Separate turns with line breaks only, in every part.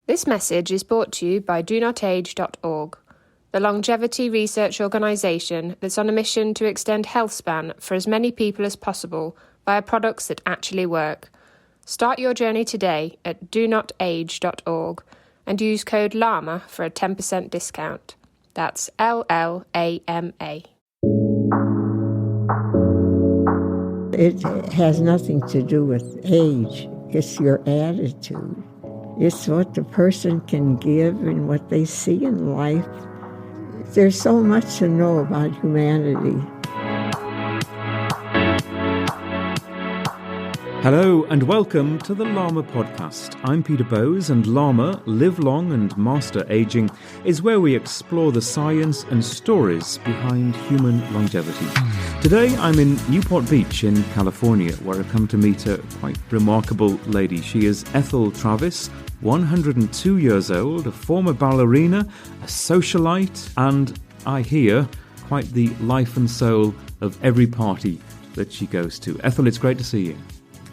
This message is brought to you by DoNotAge.org, the longevity research organisation that's on a mission to extend healthspan for as many people as possible via products that actually work. Start your journey today at DoNotAge.org and use code LLAMA for a 10% discount. That's LLAMA.
It has nothing to do with age. It's your attitude. It's what the person can give and what they see in life. There's so much to know about humanity.
Hello and welcome to the LLAMA podcast. I'm Peter Bowes, and LLAMA, Live Long and Master Aging, is where we explore the science and stories behind human longevity. Today I'm in Newport Beach in California, where I've come to meet a quite remarkable lady. She is Ethel Travis, 102 years old, a former ballerina, a socialite, and, I hear, quite the life and soul of every party that she goes to. Ethel, it's great to see you.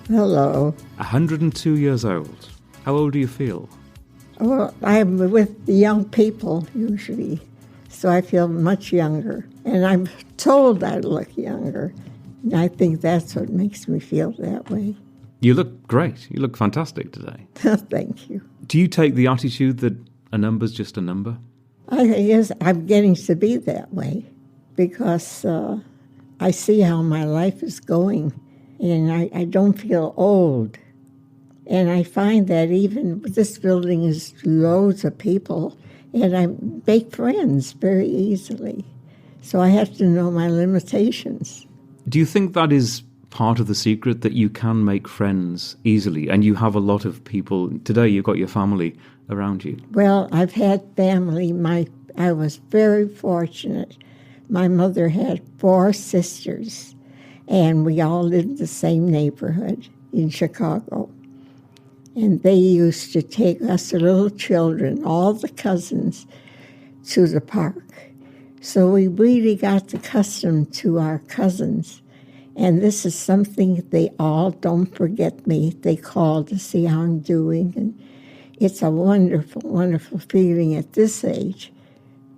Hello.
102 years old. How old do you feel?
Well, I'm with the young people usually, so I feel much younger. And I'm told I look younger. And I think that's what makes me feel that way.
You look great. You look fantastic today.
Thank you.
Do you take the attitude that a number's just a number?
I guess I'm getting to be that way because I see how my life is going. And I don't feel old. And I find that even this building is loads of people, and I make friends very easily. So I have to know my limitations.
Do you think that is part of the secret, that you can make friends easily, and you have a lot of people? Today you've got your family around you.
Well, I've had family. I was very fortunate. My mother had 4 sisters. And we all lived in the same neighborhood in Chicago. And they used to take us little children, all the cousins, to the park. So we really got accustomed to our cousins. And this is something they all, don't forget me, they call to see how I'm doing. And it's a wonderful, wonderful feeling at this age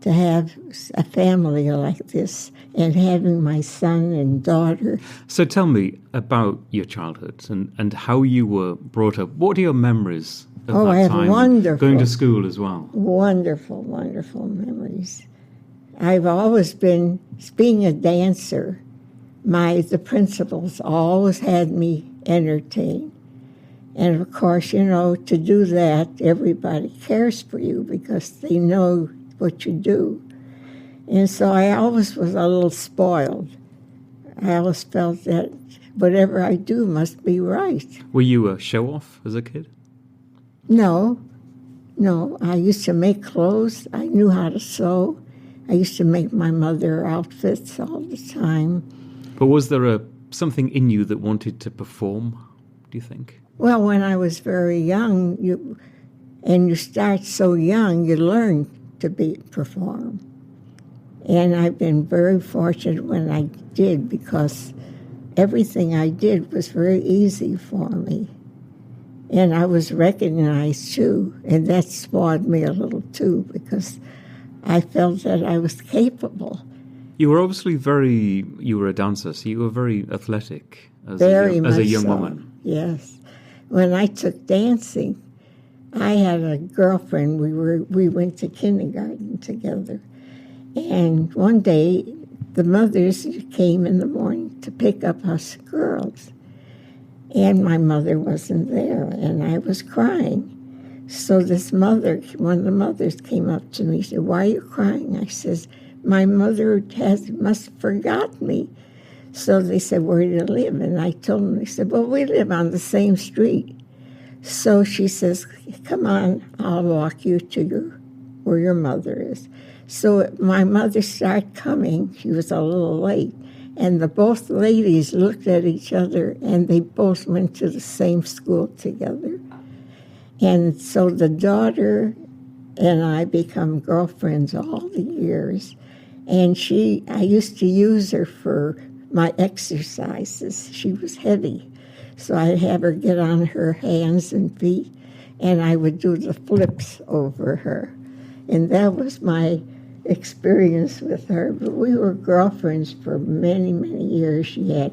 to have a family like this and having my son and daughter.
So tell me about your childhood and how you were brought up. What are your memories of that
I have
time?
wonderful.
Going to school as well.
Wonderful, wonderful memories. I've always been, being a dancer, the principals always had me entertained. And of course, to do that, everybody cares for you because they know what you do. And so I always was a little spoiled. I always felt that whatever I do must be right.
Were you a show-off as a kid?
No. I used to make clothes. I knew how to sew. I used to make my mother outfits all the time.
But was there something in you that wanted to perform, do you think?
Well, when I was very young, you start so young, you learn to perform. And I've been very fortunate when I did, because everything I did was very easy for me. And I was recognized too, and that spoiled me a little too, because I felt that I was capable.
You were obviously you were a dancer, so you were very athletic as a young woman.
Yes. When I took dancing, I had a girlfriend. We went to kindergarten together. And one day, the mothers came in the morning to pick up us girls. And my mother wasn't there, and I was crying. So one of the mothers came up to me and said, "Why are you crying?" I says, "My mother must have forgot me." So they said, "Where do you live?" And I told them. They said, "Well, we live on the same street." So she says, "Come on, I'll walk you to where your mother is." So my mother started coming. She was a little late. And both ladies looked at each other, and they both went to the same school together. And so the daughter and I become girlfriends all the years. And I used to use her for my exercises. She was heavy. So I'd have her get on her hands and feet, and I would do the flips over her. And that was my experience with her. But we were girlfriends for many, many years. She had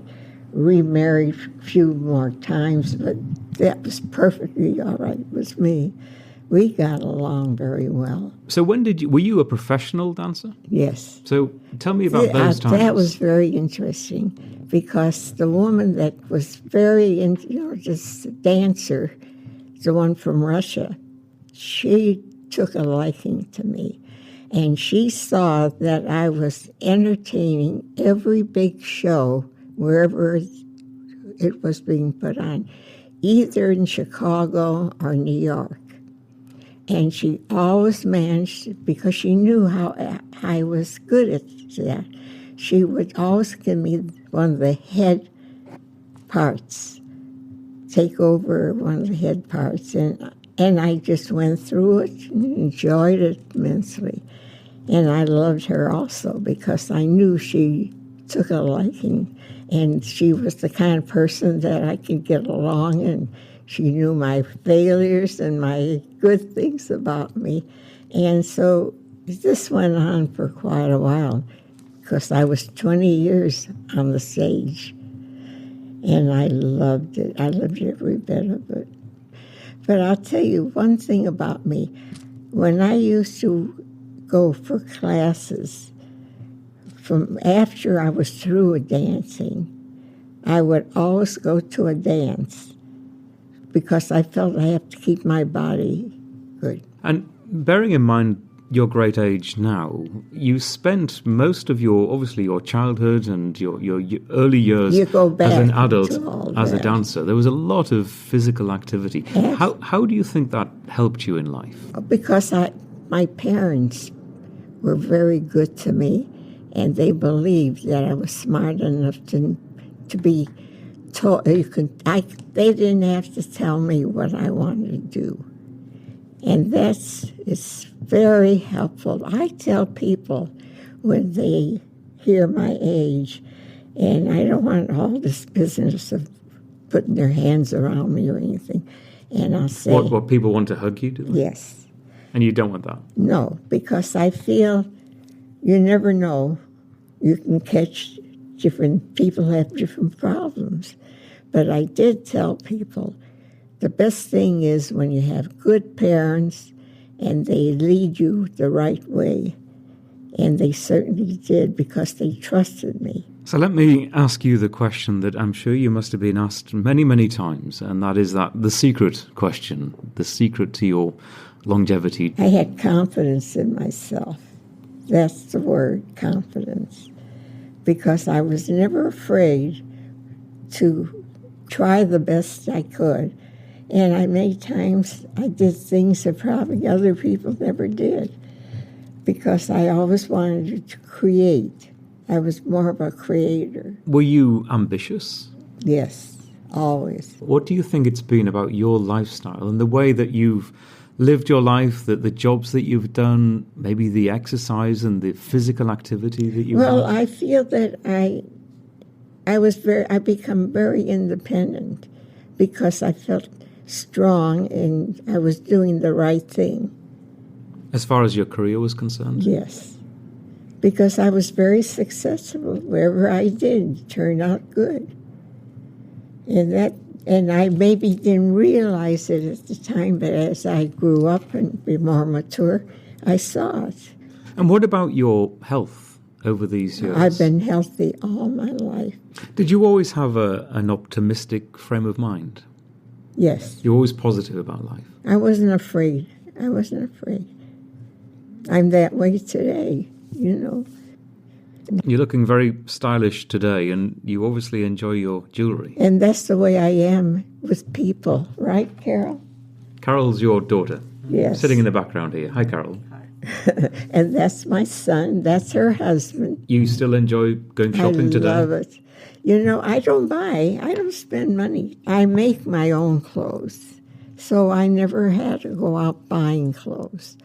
remarried a few more times, but that was perfectly all right with me. We got along very well.
So were you a professional dancer?
Yes.
So tell me about those times.
That was very interesting because the woman that was very, this dancer, the one from Russia, she took a liking to me. And she saw that I was entertaining every big show wherever it was being put on, either in Chicago or New York. And she always managed, because she knew how I was good at that, she would always give me one of the head parts, take over one of the head parts. And I just went through it and enjoyed it immensely. And I loved her also because I knew she took a liking, and she was the kind of person that I could get along, and she knew my failures and my good things about me. And so this went on for quite a while because I was 20 years on the stage, and I loved it. I loved every bit of it. But I'll tell you one thing about me. When I used to go for classes, from after I was through with dancing, I would always go to a dance because I felt I have to keep my body good.
And bearing in mind your great age now, you spent most of your childhood and your early years as an adult, as a dancer. There was a lot of physical activity.
Yes.
How do you think that helped you in life?
Because my parents were very good to me, and they believed that I was smart enough to be taught. They didn't have to tell me what I wanted to do. And it's very helpful. I tell people when they hear my age, and I don't want all this business of putting their hands around me or anything, and I'll say...
What people want to hug you, do they?
Yes.
And you don't want that?
No, because I feel you never know. You can catch people have different problems. But I did tell people the best thing is when you have good parents and they lead you the right way. And they certainly did because they trusted me.
So let me ask you the question that I'm sure you must have been asked many, many times, and that is the secret question, the secret to your longevity.
I had confidence in myself. That's the word, confidence. Because I was never afraid to try the best I could. And many times I did things that probably other people never did. Because I always wanted to create. I was more of a creator.
Were you ambitious?
Yes, always.
What do you think it's been about your lifestyle and the way that you've lived your life, that the jobs that you've done, maybe the exercise and the physical activity that you
Well,
had?
I feel that I become very independent because I felt strong and I was doing the right thing.
As far as your career was concerned?
Yes, because I was very successful. Wherever I did, it turned out good. And I maybe didn't realize it at the time, but as I grew up and be more mature, I saw it.
And what about your health over these years?
I've been healthy all my life.
Did you always have an optimistic frame of mind?
Yes.
You're always positive about life?
I wasn't afraid. I'm that way today,
You're looking very stylish today, and you obviously enjoy your jewelry.
And that's the way I am with people, right, Carol?
Carol's your daughter.
Yes.
Sitting in the background here. Hi, Carol.
And that's my son. That's her husband.
You still enjoy going shopping today?
I love it. I don't spend money. I make my own clothes. So I never had to go out buying clothes.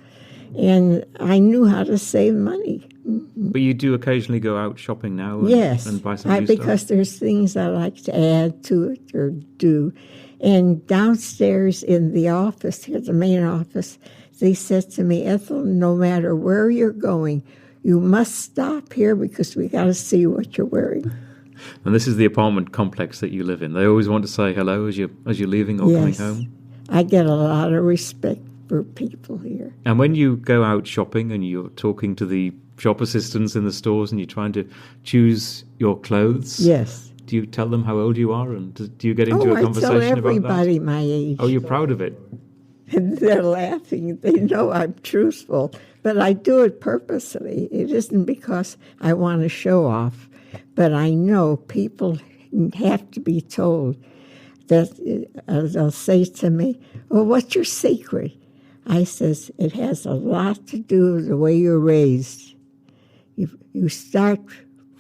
And I knew how to save money.
But you do occasionally go out shopping now and,
yes,
and buy some new
because
stuff?
there's things I like to add to it or do. And downstairs in the office, here, the main office, they said to me, Ethel, no matter where you're going, you must stop here because we got to see what you're wearing.
And this is the apartment complex that you live in. They always want to say hello as you're leaving or coming home?
I get a lot of respect for people here.
And when you go out shopping and you're talking to the shop assistants in the stores and you're trying to choose your clothes,
yes,
do you tell them how old you are, and do you get into a conversation about that?
I tell everybody my age.
Oh, you're proud of it?
And they're laughing. They know I'm truthful, but I do it purposely. It isn't because I want to show off, but I know people have to be told that they'll say to me, well, what's your secret? I says, it has a lot to do with the way you're raised. You start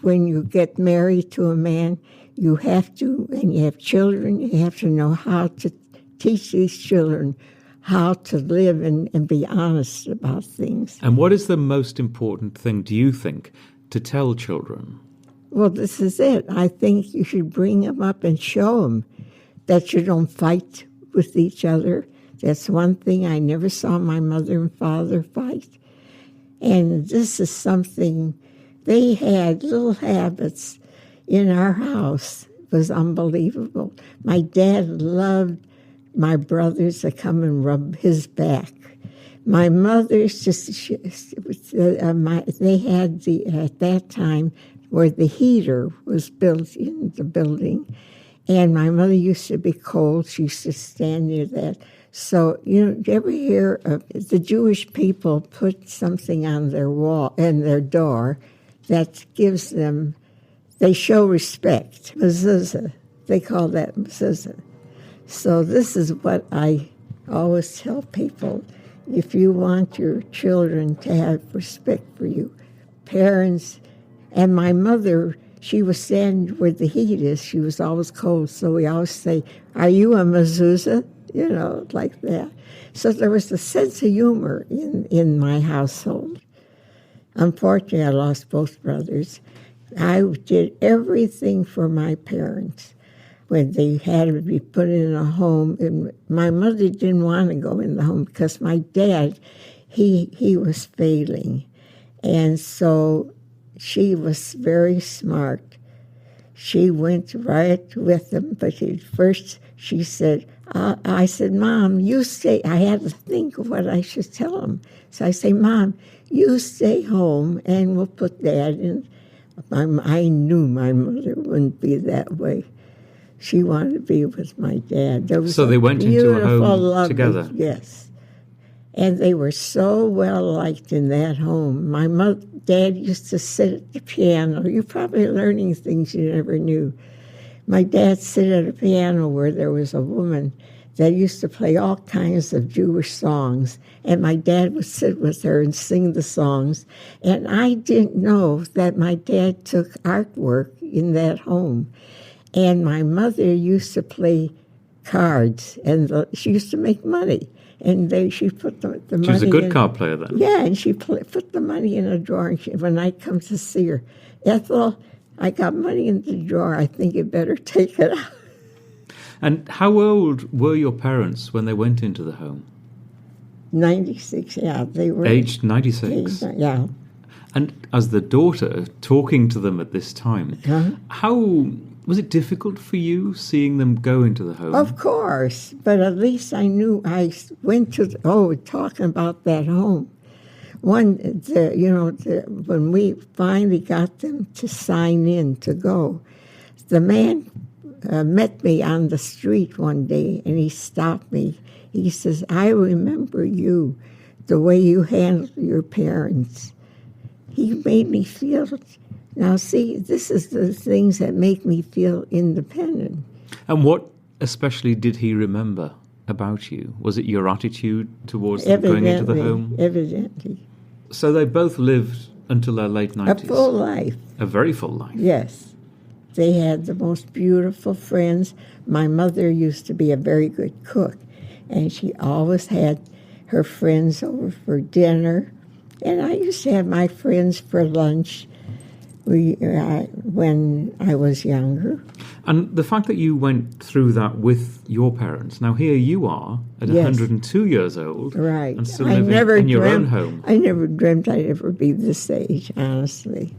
when you get married to a man, you have to, and you have children, you have to know how to teach these children how to live and be honest about things.
And what is the most important thing, do you think, to tell children?
Well, this is it. I think you should bring them up and show them that you don't fight with each other. That's one thing. I never saw my mother and father fight. And this is something, they had little habits in our house. It was unbelievable. My dad loved my brothers to come and rub his back. My mother's just, they had at that time where the heater was built in the building, and my mother used to be cold. She used to stand near that. So, you ever hear the Jewish people put something on their wall and their door that gives them, they show respect. Mezuzah, they call that mezuzah. So this is what I always tell people. If you want your children to have respect for you, parents, and my mother, she was standing where the heat is. She was always cold, so we always say, are you a mezuzah? You know, like that. So there was a sense of humor in my household. Unfortunately, I lost both brothers. I did everything for my parents when they had to be put in a home. And my mother didn't want to go in the home because my dad, he was failing. And so she was very smart. She went right with him, but first she said, I said, Mom, you stay. I had to think of what I should tell him. So I say, Mom, you stay home and we'll put Dad in. I knew my mother wouldn't be that way. She wanted to be with my dad.
So they went into a home
lovely,
together?
Yes. And they were so well liked in that home. My dad used to sit at the piano. You're probably learning things you never knew. My dad sit at a piano where there was a woman that used to play all kinds of Jewish songs, and my dad would sit with her and sing the songs. And I didn't know that my dad took artwork in that home. And my mother used to play cards, and she used to make money. And she put the money.
She was a good card player then.
Yeah, and she put the money in a drawer. And when I come to see her, Ethel, I got money in the drawer. I think you better take it out.
And how old were your parents when they went into the home?
96, yeah. They were
aged 96?
Yeah.
And as the daughter, talking to them at this time, how was it difficult for you seeing them go into the home?
Of course, but at least I knew. I went to talking about that home. When we finally got them to sign in to go, the man met me on the street one day, and he stopped me. He says, I remember you, the way you handled your parents. He made me feel, now see, this is the things that make me feel independent.
And what especially did he remember about you? Was it your attitude towards them going into the home?
Evidently.
So they both lived until their late 90s?
A full life.
A very full life.
Yes. They had the most beautiful friends. My mother used to be a very good cook, and she always had her friends over for dinner. And I used to have my friends for lunch when I was younger.
And the fact that you went through that with your parents, now here you are at
Yes.
102 years old,
Right.
and still living in your own home.
I never dreamt I'd ever be this age, honestly.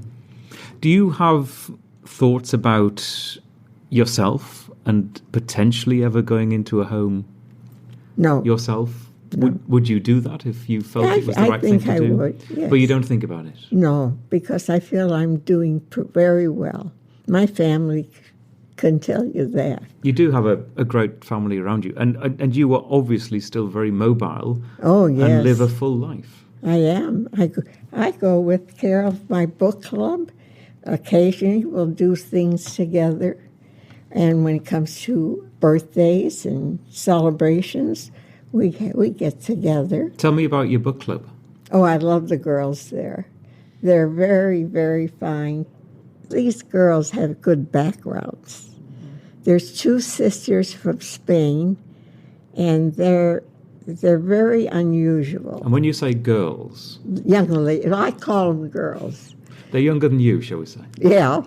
Do you have thoughts about yourself and potentially ever going into a home
No.
yourself?
No.
Would you do that if you felt it was the right thing to
I think
do?
I would, yes.
But you don't think about it?
No, because I feel I'm doing very well. My family can tell you that.
You do have a great family around you, and you are obviously still very mobile.
Oh, yes.
And live a full life.
I am. I go with Carol, my book club. Occasionally we'll do things together. And when it comes to birthdays and celebrations, we get together.
Tell me about your book club.
Oh, I love the girls there. They're very, very fine. These girls have good backgrounds. There's two sisters from Spain, and they're very unusual.
And when you say girls,
Young ladies, I call them girls.
they're younger than you, shall we say?
Yeah.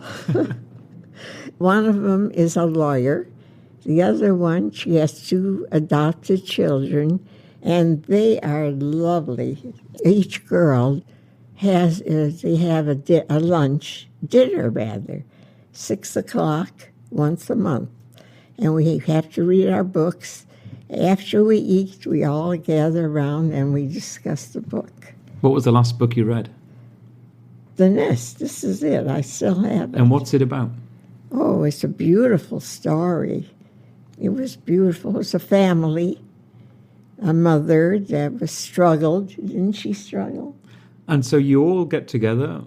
One of them is a lawyer. The other one, she has two adopted children, and they are lovely. Each girl they have a lunch, dinner rather, 6 o'clock once a month. And we have to read our books. After we eat, we all gather around and we discuss the book.
What was the last book you read?
The Nest, this is it. I still have it.
And what's it about?
Oh, it's a beautiful story. It was beautiful. It was a family, a mother that was struggled. Didn't she struggle?
And so you all get together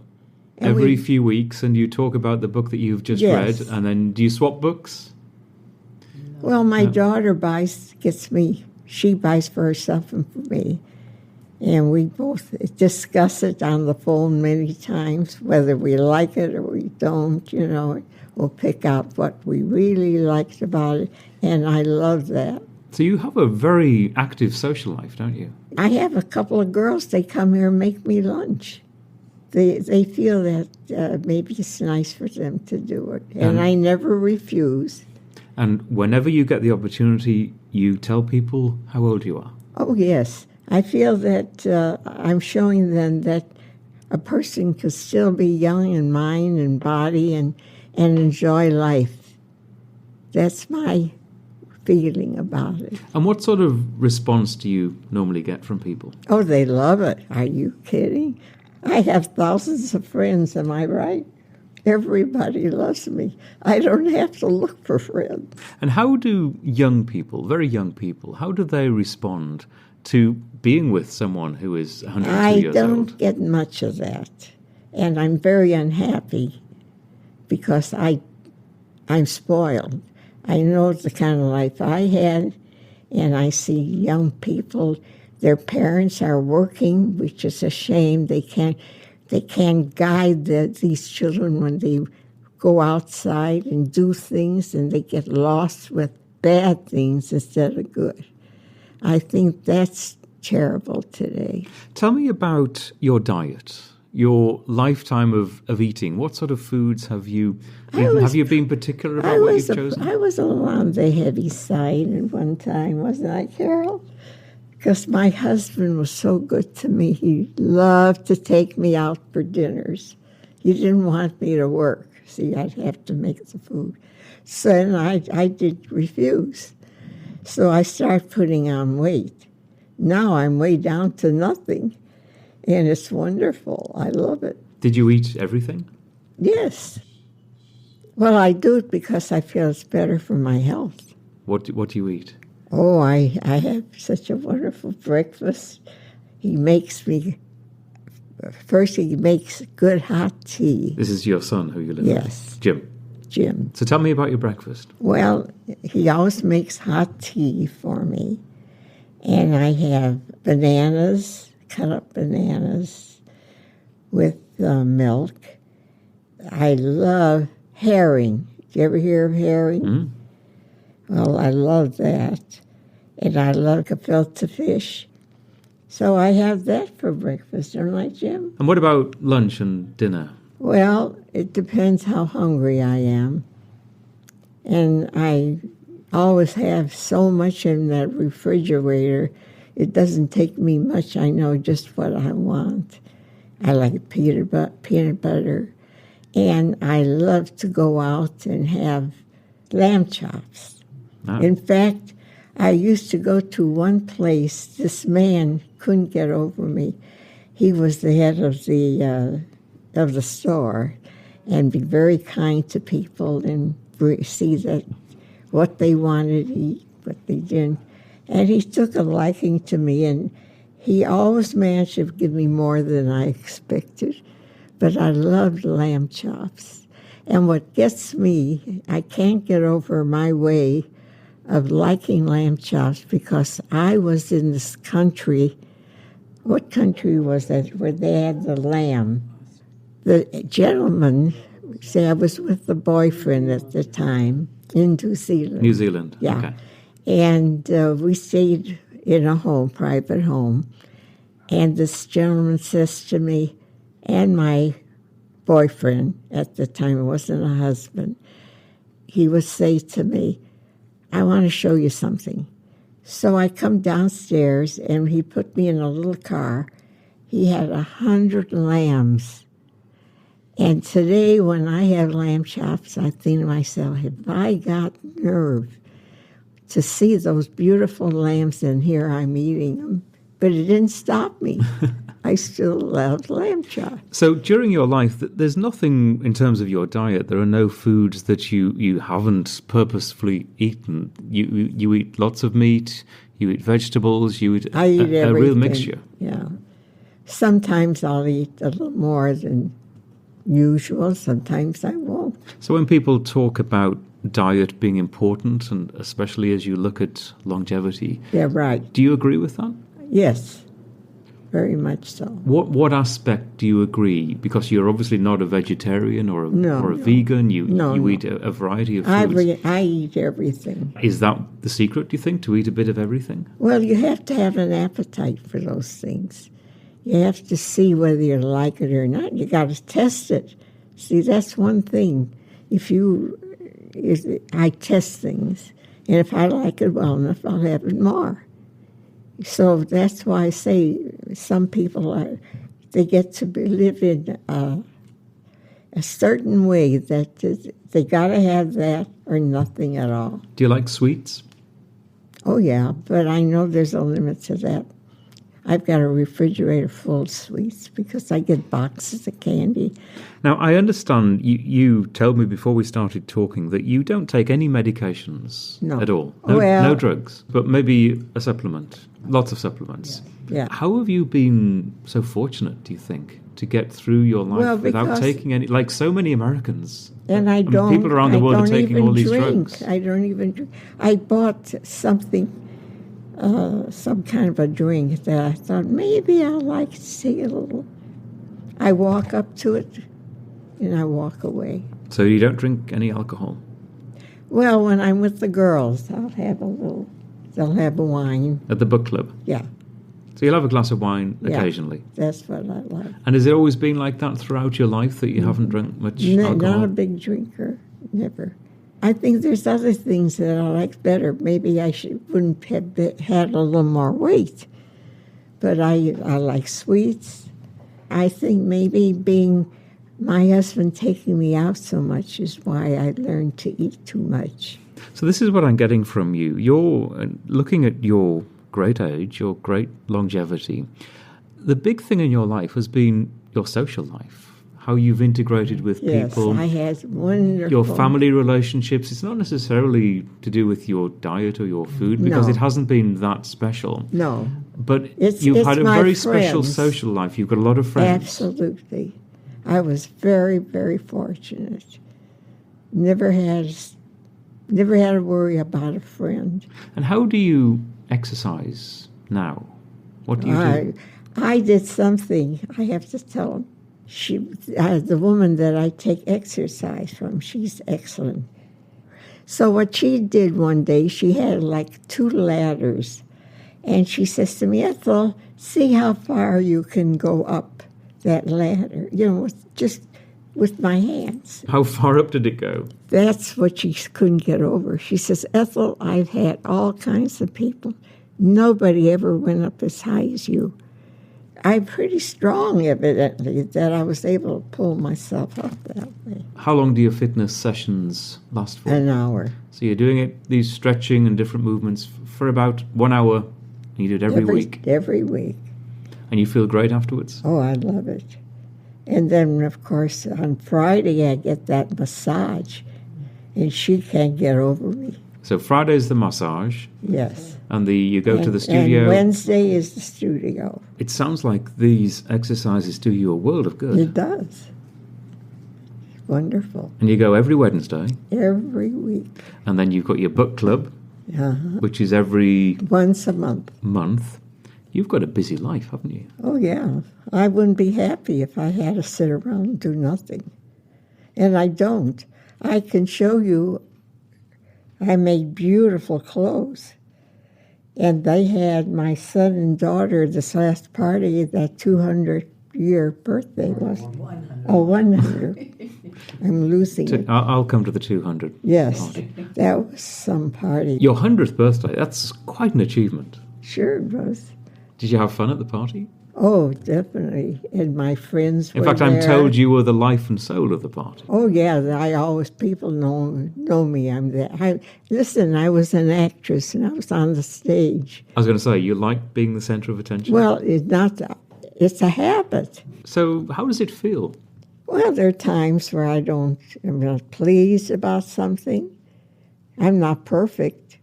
And
every few weeks and you talk about the book that you've just
Yes.
read, and then do you swap books?
Well, my daughter she buys for herself and for me. And we both discuss it on the phone many times, whether we like it or we don't, We'll pick out what we really liked about it, and I love that.
So you have a very active social life, don't you?
I have a couple of girls, they come here and make me lunch. They feel that maybe it's nice for them to do it, and I never refuse.
And whenever you get the opportunity, you tell people how old you are.
Oh, yes. I feel that I'm showing them that a person could still be young in mind and body and enjoy life. That's my feeling about it.
And what sort of response do you normally get from people?
Oh, they love it. Are you kidding? I have thousands of friends, am I right? Everybody loves me. I don't have to look for friends.
And how do young people, very young people, how do they respond to being with someone who is 102 years old?
I don't get much of that. And I'm very unhappy because I'm spoiled. I know the kind of life I had, and I see young people, their parents are working, which is a shame. They can't guide these children when they go outside and do things, and they get lost with bad things instead of good. I think that's terrible today.
Tell me about your diet, your lifetime of eating. What sort of foods have you eaten? Have you been particular about what you've chosen?
I was a little on the heavy side at one time, wasn't I, Carol? Because my husband was so good to me. He loved to take me out for dinners. He didn't want me to work. See, I'd have to make the food. So then I did refuse. So I started putting on weight. Now I'm way down to nothing. And it's wonderful. I love it.
Did you eat everything?
Yes. Well, I do it because I feel it's better for my health.
What do you eat?
Oh, I have such a wonderful breakfast. He makes good hot tea.
This is your son who you live with?
Yes.
Jim. So tell me about your breakfast.
Well, he always makes hot tea for me. And I have bananas, cut up bananas with milk. I love herring. Do you ever hear of herring?
Mm.
Well, I love that. And I love gefilte fish. So I have that for breakfast, don't I, Jim?
And what about lunch and dinner?
Well, it depends how hungry I am. And I always have so much in that refrigerator. It doesn't take me much. I know just what I want. I like peanut butter. And I love to go out and have lamb chops.
Ah.
In fact, I used to go to one place. This man couldn't get over me. He was the head of the store, and be very kind to people and see that what they wanted to eat, what they didn't. And he took a liking to me, and he always managed to give me more than I expected. But I loved lamb chops. And what gets me, I can't get over my way of liking lamb chops because I was in this country. What country was that where they had the lamb? The gentleman, say I was with the boyfriend at the time in New Zealand.
New Zealand,
yeah.
okay.
And we stayed in a home, private home. And this gentleman says to me, and my boyfriend at the time, it wasn't a husband, he would say to me, I want to show you something. So I come downstairs, and he put me in a little car. He had 100 lambs. And today, when I have lamb chops, I think to myself, have I got nerve to see those beautiful lambs, and here I'm eating them? But it didn't stop me. I still love lamb chops.
So during your life, there's nothing in terms of your diet. There are no foods that you haven't purposefully eaten. You eat lots of meat, you eat vegetables, you eat
I eat
a real mixture.
Yeah. Sometimes I'll eat a little more than usual. Sometimes I won't.
So when people talk about diet being important, and especially as you look at longevity,
Yeah, right.
do you agree with that?
Yes, very much so.
What aspect do you agree? Because you're obviously not a vegetarian or a vegan. You eat a variety of foods.
I eat everything.
Is that the secret, do you think, to eat a bit of everything?
Well, you have to have an appetite for those things. You have to see whether you like it or not. You got to test it. See, that's one thing. I test things, and if I like it well enough, I'll have it more. So that's why I say some people they get to live in a certain way that they got to have that or nothing at all.
Do you like sweets?
Oh, yeah, but I know there's a limit to that. I've got a refrigerator full of sweets because I get boxes of candy.
Now, I understand you told me before we started talking that you don't take any medications at all. No drugs, but maybe a supplement, lots of supplements.
Yeah.
How have you been so fortunate, do you think, to get through your life without taking any, like so many Americans?
And I don't.
People around the world are taking all these drugs.
I don't even drink. I bought something, some kind of a drink that I thought maybe I'll like to see a little. I walk up to it and I walk away.
So you don't drink any alcohol?
Well, when I'm with the girls, I'll have a little. They'll have a wine.
At the book club?
Yeah.
So you'll have a glass of wine occasionally?
That's what I like.
And has it always been like that throughout your life, that you haven't drunk much alcohol?
Not a big drinker, never. I think there's other things that I like better. Maybe I wouldn't have had a little more weight. But I like sweets. I think maybe being my husband taking me out so much is why I learned to eat too much.
So this is what I'm getting from you. You're looking at your great age, your great longevity. The big thing in your life has been your social life, how you've integrated with people.
Yes, I had wonderful.
Your family relationships. It's not necessarily to do with your diet or your food, because it hasn't been that special.
No.
But you've had a very special social life. You've got a lot of friends.
Absolutely. I was very, very fortunate. Never had to worry about a friend. And
how do you exercise now? What do you do?
I did something, I have to tell them. The woman that I take exercise from, she's excellent. So what she did one day, she had like 2 ladders. And she says to me, Ethel, see how far you can go up that ladder. Just with my hands.
How far up did it go?
That's what she couldn't get over. She says, Ethel, I've had all kinds of people. Nobody ever went up as high as you. I'm pretty strong, evidently, that I was able to pull myself up that way.
How long do your fitness sessions last for?
An hour.
So you're doing these stretching and different movements for about 1 hour. And you do it every week?
Every week.
And you feel great afterwards?
Oh, I love it. And then, of course, on Friday, I get that massage, and she can't get over me.
So Friday's the massage.
Yes.
And you go to the studio.
And Wednesday is the studio.
It sounds like these exercises do you a world of good.
It does. Wonderful.
And you go every Wednesday.
Every week.
And then you've got your book club, which is every...
Once a month.
You've got a busy life, haven't you?
Oh, yeah. I wouldn't be happy if I had to sit around and do nothing. And I don't. I can show you, I made beautiful clothes. And they had my son and daughter, this last party, that 200-year birthday was. 100. Oh, 100. I'm losing it.
I'll come to the 200
Yes,
party.
That was some party.
Your 100th birthday, that's quite an achievement.
Sure it was.
Did you have fun at the party?
Oh, definitely. And my friends were
In fact,
there.
I'm told you were the life and soul of the party.
Oh, yeah. People know me. I'm there. Listen, I was an actress, and I was on the stage.
I was going to say, you like being the center of attention?
Well, it's a habit.
So how does it feel?
Well, there are times where I'm not pleased about something. I'm not perfect.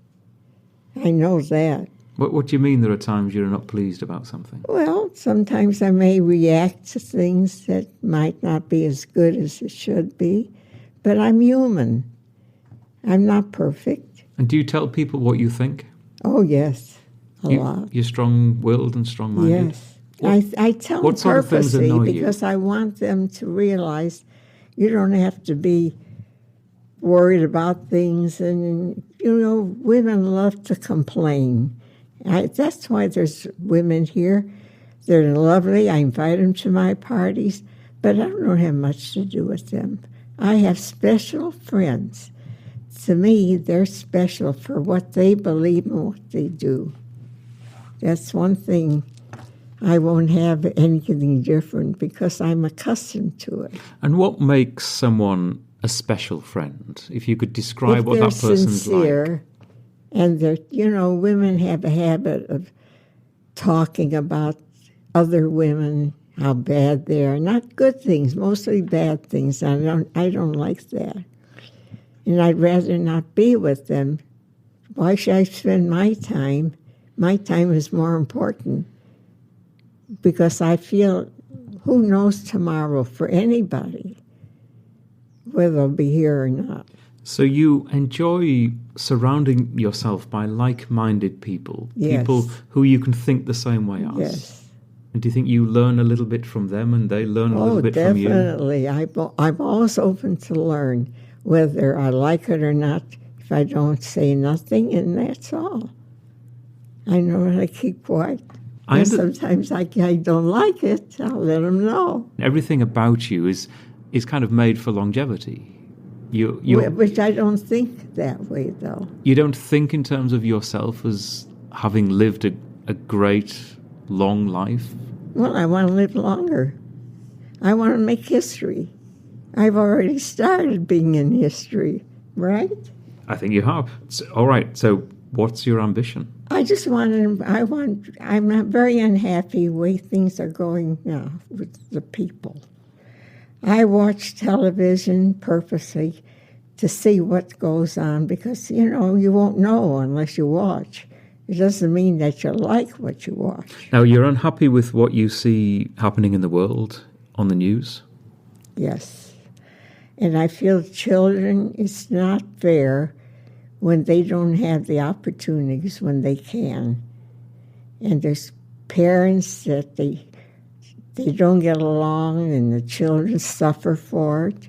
I know that.
What do you mean there are times you're not pleased about something?
Well, sometimes I may react to things that might not be as good as it should be, but I'm human. I'm not perfect.
And do you tell people what you think?
Oh, yes, a lot.
You're strong-willed and strong-minded?
Yes. I tell them
sort of things
purposely
annoy you?
because I want them to realize you don't have to be worried about things. And, women love to complain. That's why there's women here. They're lovely. I invite them to my parties, but I don't have much to do with them. I have special friends. To me, they're special for what they believe and what they do. That's one thing. I won't have anything different because I'm accustomed to it.
And what makes someone a special friend? If you could describe what that person's
sincere,
like.
And women have a habit of talking about other women, how bad they are. Not good things, mostly bad things. I don't like that. And I'd rather not be with them. Why should I spend my time? My time is more important. Because I feel, who knows tomorrow for anybody, whether they'll be here or not.
So you enjoy surrounding yourself by like-minded people,
yes.
People who you can think the same way as.
Yes.
And do you think you learn a little bit from them and they learn a little bit from you?
Oh, definitely. I'm always open to learn, whether I like it or not. If I don't say nothing, and that's all. I know how to keep quiet. And sometimes I don't like it. I'll let them know.
Everything about you is kind of made for longevity.
Which I don't think that way, though.
You don't think in terms of yourself as having lived a great, long life?
Well, I want to live longer. I want to make history. I've already started being in history, right?
I think you have. All right, so what's your ambition?
I'm not very unhappy the way things are going now with the people. I watch television purposely to see what goes on because, you won't know unless you watch. It doesn't mean that you like what you watch.
Now, you're unhappy with what you see happening in the world on the news?
Yes. And I feel children, it's not fair when they don't have the opportunities when they can. And there's parents that they don't get along and the children suffer for it.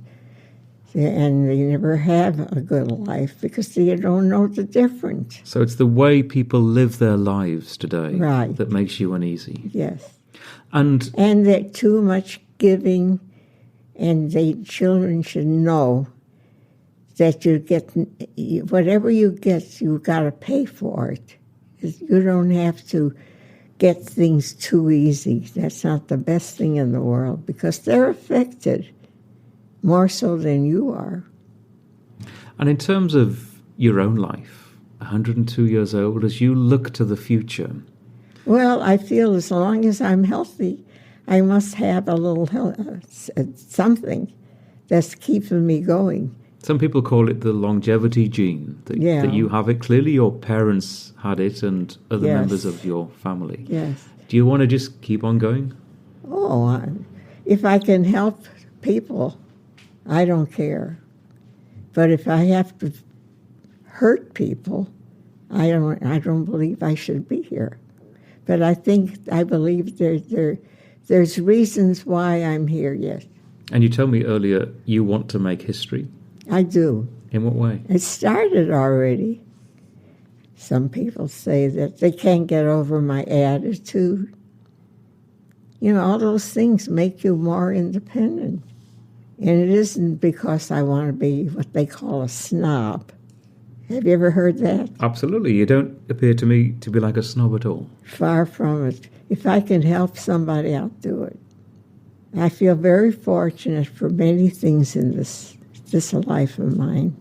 And they never have a good life because they don't know the difference.
So it's the way people live their lives today that makes you uneasy.
Yes.
And
that too much giving And children should know that you get, whatever you get, you got to pay for it. You don't have to get things too easy. That's not the best thing in the world, because they're affected more so than you are.
And in terms of your own life, 102 years old, as you look to the future?
Well, I feel as long as I'm healthy, I must have a little something that's keeping me going.
Some people call it the longevity gene, that you have it. Clearly your parents had it and other members of your family.
Yes.
Do you want to just keep on going?
Oh, if I can help people, I don't care. But if I have to hurt people, I don't believe I should be here. But I believe there's reasons why I'm here, yes.
And you told me earlier you want to make history.
I do.
In what way?
It started already. Some people say that they can't get over my attitude. All those things make you more independent. And it isn't because I want to be what they call a snob. Have you ever heard that?
Absolutely. You don't appear to me to be like a snob at all.
Far from it. If I can help somebody, I'll do it. I feel very fortunate for many things in this life of mine,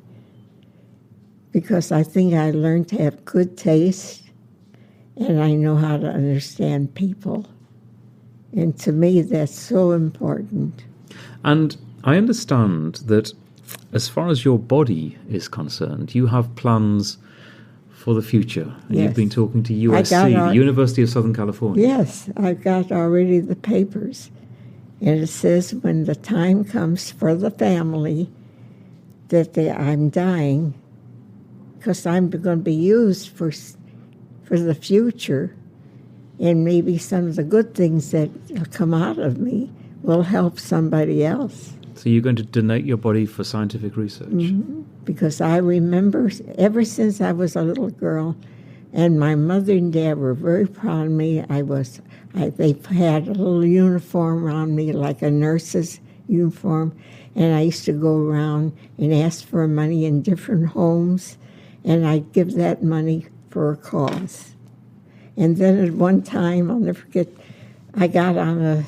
because I think I learned to have good taste, and I know how to understand people. And to me, that's so important.
And I understand that as far as your body is concerned, you have plans for the future. And
yes.
You've been talking to USC, the University of Southern California.
Yes, I've got already the papers. And it says when the time comes for the family that I'm dying, because I'm going to be used for the future, and maybe some of the good things that come out of me will help somebody else.
So you're going to donate your body for scientific research?
Mm-hmm. Because I remember ever since I was a little girl, and my mother and dad were very proud of me. They had a little uniform on me, like a nurse's uniform, and I used to go around and ask for money in different homes, and I'd give that money for a cause. And then at one time, I'll never forget, I got on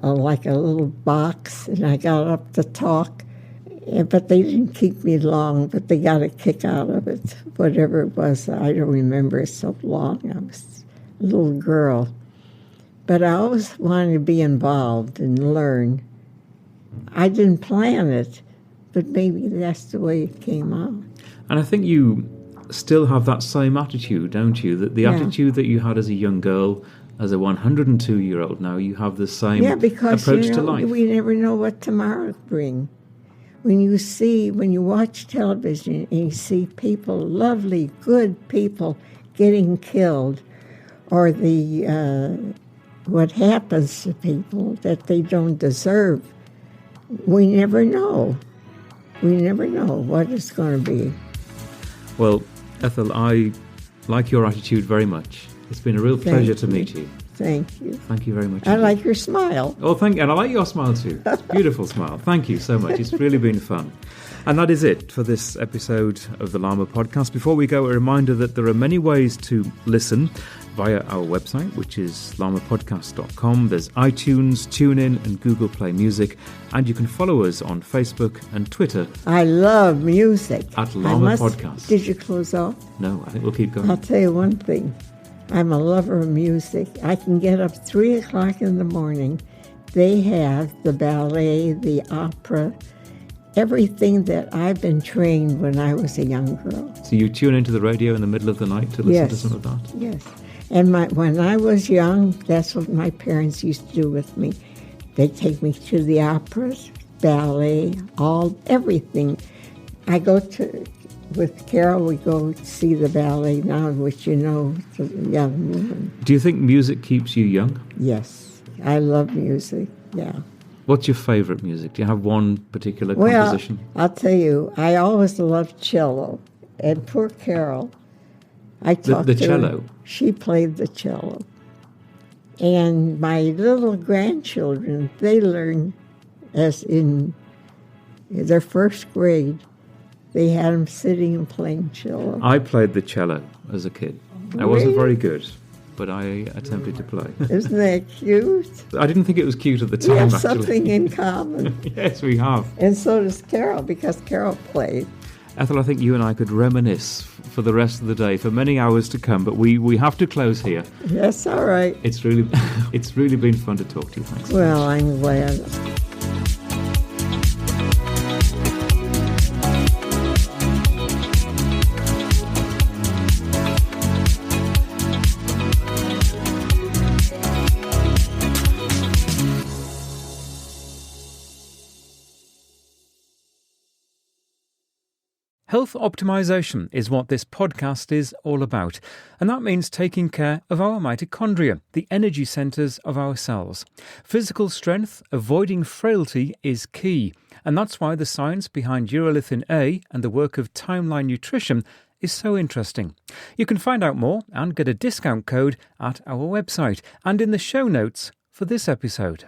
like a little box, and I got up to talk, but they didn't keep me long, but they got a kick out of it, whatever it was. I don't remember it so long. I was a little girl. But I always wanted to be involved and learn. I didn't plan it, but maybe that's the way it came out.
And I think you still have that same attitude, don't you? That the attitude that you had as a young girl, as a 102-year-old now, you have the same approach to life.
We never know what tomorrow brings. When you watch television and you see people, lovely, good people, getting killed, or what happens to people that they don't deserve, we never know. We never know what it's going to be.
Well, Ethel, I like your attitude very much. It's been a real pleasure to meet you.
Thank you.
Thank you very much.
I like your smile.
Oh, thank you. And I like your smile too. It's a beautiful smile. Thank you so much. It's really been fun. And that is it for this episode of the LLAMA podcast. Before we go, a reminder that there are many ways to listen via our website, which is LLAMApodcast.com. There's iTunes, TuneIn, and Google Play Music. And you can follow us on Facebook and Twitter.
I love music.
At LLAMA Podcast.
Did you close off?
No, I think we'll keep going.
I'll tell you one thing. I'm a lover of music. I can get up 3 o'clock in the morning. They have the ballet, the opera, everything that I've been trained when I was a young girl.
So you tune into the radio in the middle of the night to listen to some of that?
Yes. And when I was young, that's what my parents used to do with me. They'd take me to the operas, ballet, everything. With Carol, we go see the ballet now, which the young woman.
Do you think music keeps you young?
Yes. I love music, yeah.
What's your favorite music? Do you have one particular composition?
Well, I'll tell you, I always loved cello. And poor Carol, I talked
the
to
cello?
her. She played the cello. And my little grandchildren, they learn as in their first grade, they had them sitting and playing cello.
I played the cello as a kid. I wasn't very good, but I attempted to play.
Isn't that cute?
I didn't think it was cute at the time,
We have
actually.
something in common.
Yes, we have.
And so does Carol, because Carol played.
Ethel, I think you and I could reminisce for the rest of the day, for many hours to come, but we have to close here.
Yes, all right.
It's really been fun to talk to you. Thanks.
Well, I'm glad.
Health optimization is what this podcast is all about, and that means taking care of our mitochondria, the energy centres of our cells. Physical strength, avoiding frailty is key, and that's why the science behind urolithin A and the work of Timeline Nutrition is so interesting. You can find out more and get a discount code at our website and in the show notes for this episode.